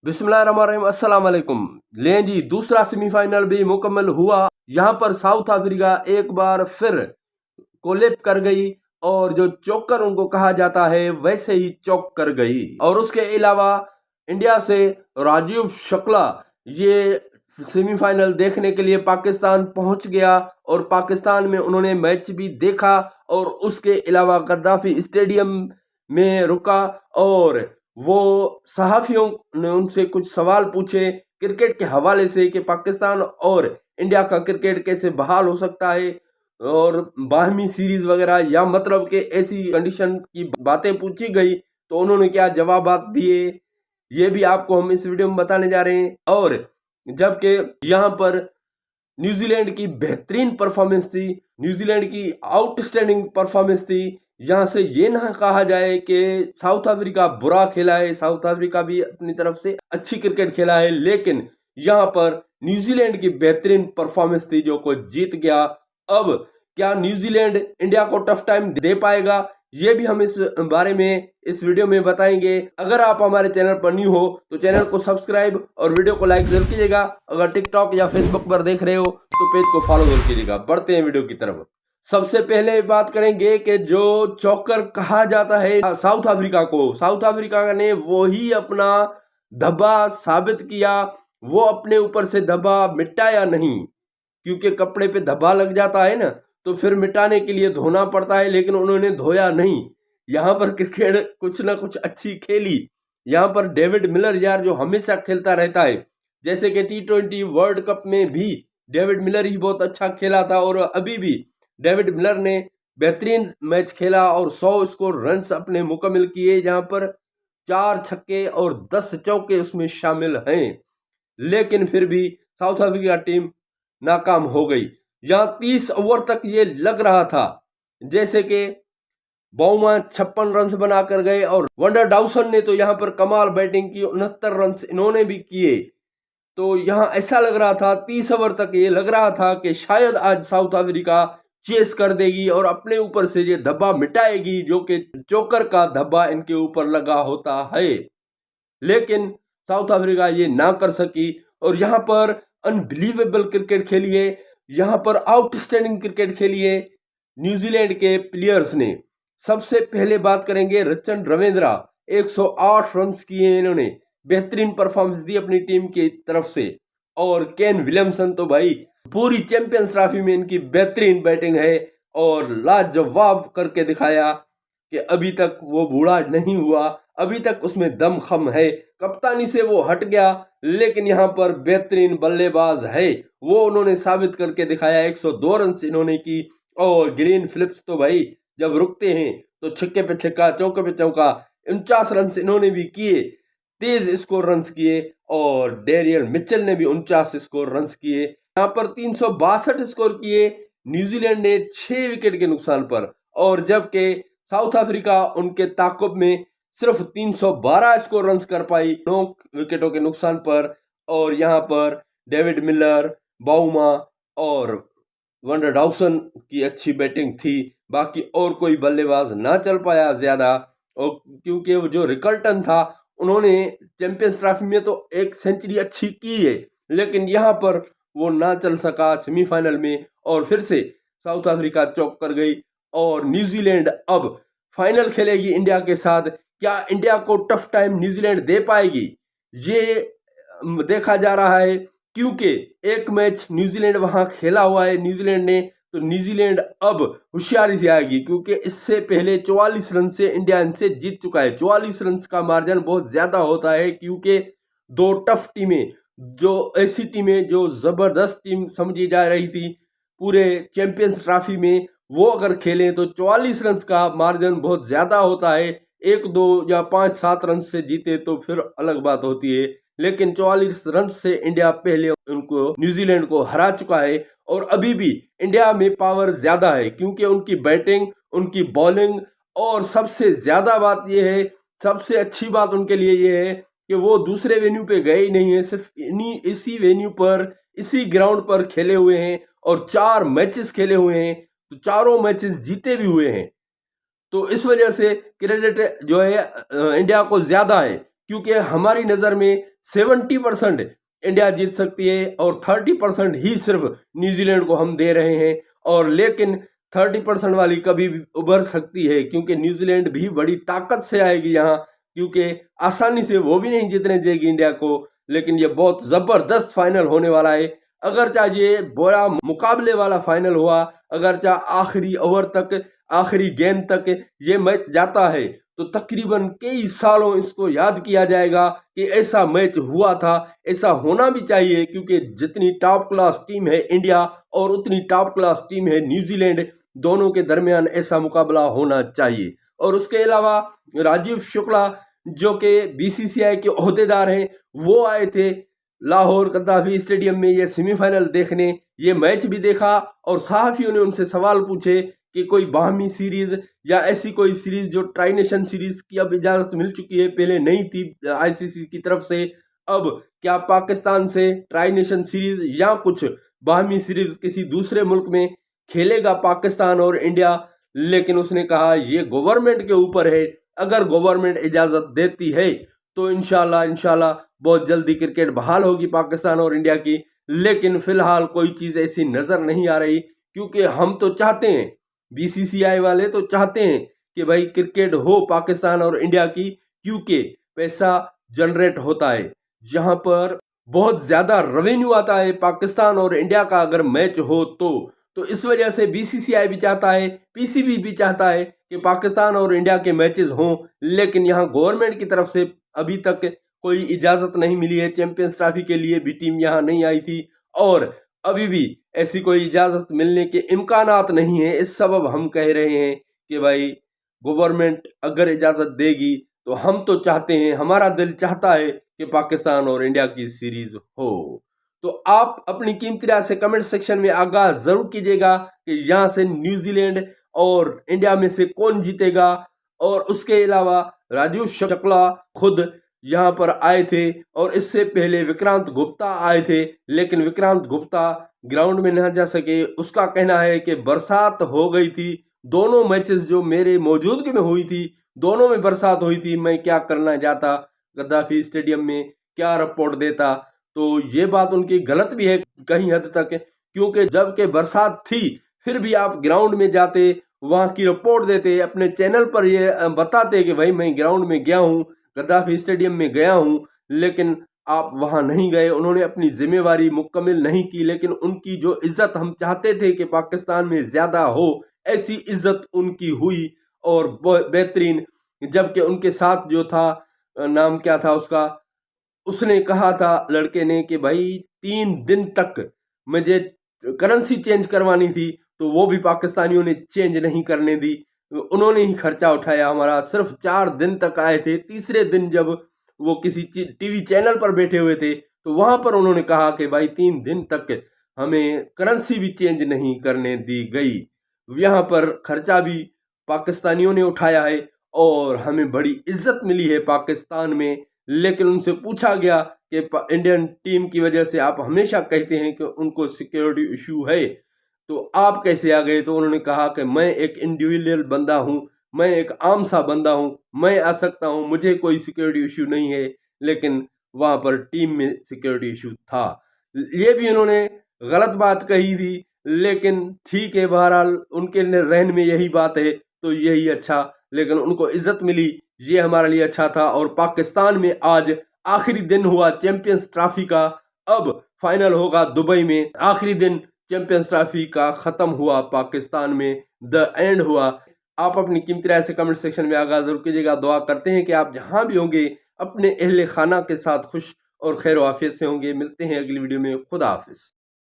बिस्मिल्लाहिर्रहमानिर्रहीम, अस्सलाम वालेकुम। लें जी, दूसरा सेमीफाइनल भी मुकम्मल हुआ। यहाँ पर साउथ अफ्रीका एक बार फिर कोलैप कर गई और जो चौकर उनको कहा जाता है वैसे ही चौक कर गई। और उसके अलावा इंडिया से राजीव शुक्ला ये सेमीफाइनल देखने के लिए पाकिस्तान पहुंच गया और पाकिस्तान में उन्होंने मैच भी देखा और उसके अलावा गद्दाफी स्टेडियम में रुका और वो सहाफियों ने उनसे कुछ सवाल पूछे क्रिकेट के हवाले से कि पाकिस्तान और इंडिया का क्रिकेट कैसे बहाल हो सकता है और बाहमी सीरीज वगैरह या मतलब कि ऐसी कंडीशन की बातें पूछी गई तो उन्होंने क्या जवाबात दिए ये भी आपको हम इस वीडियो में बताने जा रहे हैं। और जबकि यहाँ पर न्यूजीलैंड की बेहतरीन परफॉर्मेंस थी, न्यूजीलैंड की आउटस्टैंडिंग परफॉर्मेंस थी। यहाँ से ये ना कहा जाए कि साउथ अफ्रीका बुरा खेला है, साउथ अफ्रीका भी अपनी तरफ से अच्छी क्रिकेट खेला है, लेकिन यहाँ पर न्यूजीलैंड की बेहतरीन परफॉर्मेंस थी जो को जीत गया। अब क्या न्यूजीलैंड इंडिया को टफ टाइम दे पाएगा ये भी हम इस बारे में इस वीडियो में बताएंगे। अगर आप हमारे चैनल पर न्यू हो तो चैनल को सब्सक्राइब और वीडियो को लाइक जरूर कीजिएगा। अगर टिकटॉक या फेसबुक पर देख रहे हो तो पेज को फॉलो जरूर कीजिएगा। बढ़ते हैं वीडियो की तरफ। सबसे पहले बात करेंगे कि जो चौकर कहा जाता है साउथ अफ्रीका को, साउथ अफ्रीका ने वो ही अपना धब्बा साबित किया। वो अपने ऊपर से धब्बा मिटाया नहीं, क्योंकि कपड़े पे धब्बा लग जाता है ना तो फिर मिटाने के लिए धोना पड़ता है, लेकिन उन्होंने धोया नहीं। यहाँ पर क्रिकेट कुछ ना कुछ अच्छी खेली। यहाँ पर डेविड मिलर यार जो हमेशा खेलता रहता है, जैसे कि T20 वर्ल्ड कप में भी डेविड मिलर ही बहुत अच्छा खेला था और अभी भी डेविड मिलर ने बेहतरीन मैच खेला और 100 स्कोर रन्स अपने मुकम्मल किए, जहां पर 4 छक्के और 10 चौके उसमें शामिल हैं। लेकिन फिर भी साउथ अफ्रीका टीम नाकाम हो गई। यहाँ 30 ओवर तक ये लग रहा था जैसे कि बाउमा 56 रन बनाकर गए और वंडर डाउसन ने तो यहाँ पर कमाल बैटिंग की, 69 रन इन्होंने भी किए। तो यहाँ ऐसा लग रहा था 30 ओवर तक ये लग रहा था कि शायद आज साउथ अफ्रीका चेस कर देगी और अपने ऊपर से ये धब्बा मिटाएगी जो कि चोकर का धब्बा इनके ऊपर लगा होता है। लेकिन साउथ अफ्रीका ये ना कर सकी और यहाँ पर अनबिलीवेबल क्रिकेट खेली है, यहाँ पर आउटस्टैंडिंग क्रिकेट खेली है न्यूजीलैंड के प्लेयर्स ने। सबसे पहले बात करेंगे रचन रविंद्रा, 108 रन किए इन्होंने, बेहतरीन परफॉर्मेंस दी अपनी टीम की तरफ से। और केन विलियमसन तो भाई पूरी चैंपियंस ट्रॉफी में इनकी बेहतरीन बैटिंग है और लाजवाब करके दिखाया कि अभी तक वो बूढ़ा नहीं हुआ, अभी तक उसमें दम खम है। कप्तानी से वो हट गया लेकिन यहाँ पर बेहतरीन बल्लेबाज है, वो उन्होंने साबित करके दिखाया। 102 रन इन्होंने की और ग्रीन फिलिप्स तो भाई जब रुकते हैं तो छक्के पे छक्का चौके पे चौका, 49 रन इन्होंने भी किए, तेज स्कोर रन किए। और डेरियल मिचेल ने भी 49 स्कोर रन किए। यहाँ पर 362 स्कोर किए न्यूजीलैंड ने 6 विकेट के नुकसान पर, और जबकि साउथ अफ्रीका उनके ताकुब में सिर्फ 312 स्कोर रन कर पाई 9 विकेटों के नुकसान पर। और यहाँ पर डेविड मिलर, बाउमा और वंडर डाउसन की अच्छी बैटिंग थी, बाकी और कोई बल्लेबाज ना चल पाया ज्यादा। और क्योंकि वो जो रिकल्टन था उन्होंने चैंपियंस ट्रॉफी में तो एक सेंचुरी अच्छी की है, लेकिन यहाँ पर वो ना चल सका सेमीफाइनल में और फिर से साउथ अफ्रीका चौक कर गई। और न्यूजीलैंड अब फाइनल खेलेगी इंडिया के साथ। क्या इंडिया को टफ टाइम न्यूजीलैंड दे पाएगी ये देखा जा रहा है, क्योंकि एक मैच न्यूजीलैंड वहां खेला हुआ है न्यूजीलैंड ने। तो न्यूजीलैंड अब होशियारी से आएगी, क्योंकि इससे पहले 44 रन से इंडिया इनसे जीत चुका है। 44 रन का मार्जिन बहुत ज्यादा होता है, क्योंकि दो टफ टीमें, जो ऐसी टीमें जो जबरदस्त टीम समझी जा रही थी पूरे चैंपियंस ट्रॉफी में, वो अगर खेलें तो 44 रन का मार्जिन बहुत ज्यादा होता है। 1-2 या 5-7 रन से जीते तो फिर अलग बात होती है, लेकिन 44 रन से इंडिया पहले उनको न्यूजीलैंड को हरा चुका है। और अभी भी इंडिया में पावर ज्यादा है, क्योंकि उनकी बैटिंग, उनकी बॉलिंग, और सबसे ज्यादा बात यह है, सबसे अच्छी बात उनके लिए यह है कि वो दूसरे वेन्यू पे गए ही नहीं है, सिर्फ इसी वेन्यू पर, इसी ग्राउंड पर खेले हुए हैं और 4 मैचेस खेले हुए हैं, तो चारों मैचेस जीते भी हुए हैं। तो इस वजह से क्रेडिट जो है इंडिया को ज्यादा है, क्योंकि हमारी नज़र में 70% इंडिया जीत सकती है और 30% ही सिर्फ न्यूजीलैंड को हम दे रहे हैं। और लेकिन 30% वाली कभी भी उभर सकती है, क्योंकि न्यूजीलैंड भी बड़ी ताकत से आएगी यहाँ, क्योंकि आसानी से वो भी नहीं जीतने देगी इंडिया को। लेकिन ये बहुत ज़बरदस्त फाइनल होने वाला है। अगर चाहे ये बड़ा मुकाबले वाला फाइनल हुआ, अगर चाहे आखिरी ओवर तक, आखिरी गेंद तक ये मैच जाता है, तो तकरीबन कई सालों इसको याद किया जाएगा कि ऐसा मैच हुआ था। ऐसा होना भी चाहिए, क्योंकि जितनी टॉप क्लास टीम है इंडिया और उतनी टॉप क्लास टीम है न्यूजीलैंड, दोनों के दरमियान ऐसा मुकाबला होना चाहिए। और उसके अलावा राजीव शुक्ला जो कि बीसीसीआई के ओहदेदार हैं, वो आए थे लाहौर कद्दाफी स्टेडियम में ये सेमीफाइनल देखने। ये मैच भी देखा और सहाफ़ियों ने उनसे सवाल पूछे कि कोई बाहमी सीरीज या ऐसी कोई सीरीज जो ट्राई नेशन सीरीज की अब इजाज़त मिल चुकी है, पहले नहीं थी आईसीसी की तरफ से, अब क्या पाकिस्तान से ट्राई नेशन सीरीज या कुछ बाहमी सीरीज किसी दूसरे मुल्क में खेलेगा पाकिस्तान और इंडिया। लेकिन उसने कहा ये गवर्नमेंट के ऊपर है, अगर गवर्नमेंट इजाज़त देती है तो इंशाल्लाह बहुत जल्दी क्रिकेट बहाल होगी पाकिस्तान और इंडिया की। लेकिन फिलहाल कोई चीज़ ऐसी नज़र नहीं आ रही, क्योंकि हम तो चाहते हैं, बीसीसीआई वाले तो चाहते हैं कि भाई क्रिकेट हो पाकिस्तान और इंडिया की, क्योंकि पैसा जनरेट होता है, जहां पर बहुत ज़्यादा रेवेन्यू आता है पाकिस्तान और इंडिया का अगर मैच हो तो इस वजह से बीसीसीआई भी चाहता है, पीसीबी भी चाहता है कि पाकिस्तान और इंडिया के मैचेस हों। लेकिन यहाँ गवर्नमेंट की तरफ से अभी तक कोई इजाज़त नहीं मिली है। चैंपियंस ट्रॉफी के लिए भी टीम यहाँ नहीं आई थी और अभी भी ऐसी कोई इजाज़त मिलने के इम्कानात नहीं है। इस सबब हम कह रहे हैं कि भाई गवर्नमेंट अगर इजाज़त देगी तो हम तो चाहते हैं, हमारा दिल चाहता है कि पाकिस्तान और इंडिया की सीरीज़ हो। तो आप अपनी कीमती राय से कमेंट सेक्शन में आगाह ज़रूर कीजिएगा कि यहाँ से न्यूजीलैंड और इंडिया में से कौन जीतेगा। और उसके अलावा राजीव शुक्ला खुद यहाँ पर आए थे और इससे पहले विक्रांत गुप्ता आए थे, लेकिन विक्रांत गुप्ता ग्राउंड में न जा सके। उसका कहना है कि बरसात हो गई थी, दोनों मैचेस जो मेरे मौजूदगी में हुई थी, दोनों में बरसात हुई थी, मैं क्या करना जाता गद्दाफी स्टेडियम में, क्या रिपोर्ट देता। तो ये बात उनकी गलत भी है कहीं हद तक, क्योंकि जबकि बरसात थी फिर भी आप ग्राउंड में जाते, वहाँ की रिपोर्ट देते, अपने चैनल पर ये बताते कि भाई मैं ग्राउंड में गया हूँ, गद्दाफी स्टेडियम में गया हूँ। लेकिन आप वहाँ नहीं गए, उन्होंने अपनी जिम्मेवारी मुकम्मल नहीं की। लेकिन उनकी जो इज्जत हम चाहते थे कि पाकिस्तान में ज़्यादा हो, ऐसी इज्जत उनकी हुई और बेहतरीन। जबकि उनके साथ जो था, नाम क्या था उसका, उसने कहा था लड़के ने कि भाई 3 दिन तक मुझे करेंसी चेंज करवानी थी, तो वो भी पाकिस्तानियों ने चेंज नहीं करने दी। उन्होंने ही खर्चा उठाया हमारा। सिर्फ 4 दिन तक आए थे। तीसरे दिन जब वो किसी टीवी चैनल पर बैठे हुए थे, तो वहाँ पर उन्होंने कहा कि भाई 3 दिन तक हमें करेंसी भी चेंज नहीं करने दी गई। यहाँ पर खर्चा भी पाकिस्तानियों ने उठाया है और हमें बड़ी इज्जत मिली है पाकिस्तान में। लेकिन उनसे पूछा गया कि इंडियन टीम की वजह से आप हमेशा कहते हैं कि उनको सिक्योरिटी इशू है, तो आप कैसे आ गए। तो उन्होंने कहा कि मैं एक इंडिविजुअल बंदा हूं, मैं एक आम सा बंदा हूं, मैं आ सकता हूं, मुझे कोई सिक्योरिटी इशू नहीं है। लेकिन वहां पर टीम में सिक्योरिटी इशू था। ये भी उन्होंने गलत बात कही थी, लेकिन ठीक है, बहरहाल उनके जहन में यही बात है तो यही अच्छा। लेकिन उनको इज्जत मिली, ये हमारे लिए अच्छा था। और पाकिस्तान में आज आखिरी दिन हुआ चैंपियंस ट्रॉफी का, अब फाइनल होगा दुबई में। आखिरी दिन चैंपियंस ट्रॉफी का ख़त्म हुआ पाकिस्तान में, द एंड हुआ। आप अपनी कीमती राय से कमेंट सेक्शन में आगाह जरूर कीजिएगा। दुआ करते हैं कि आप जहां भी होंगे अपने अहले खाना के साथ खुश और खैर आफियत से होंगे। मिलते हैं अगली वीडियो में। खुदा हाफिज़।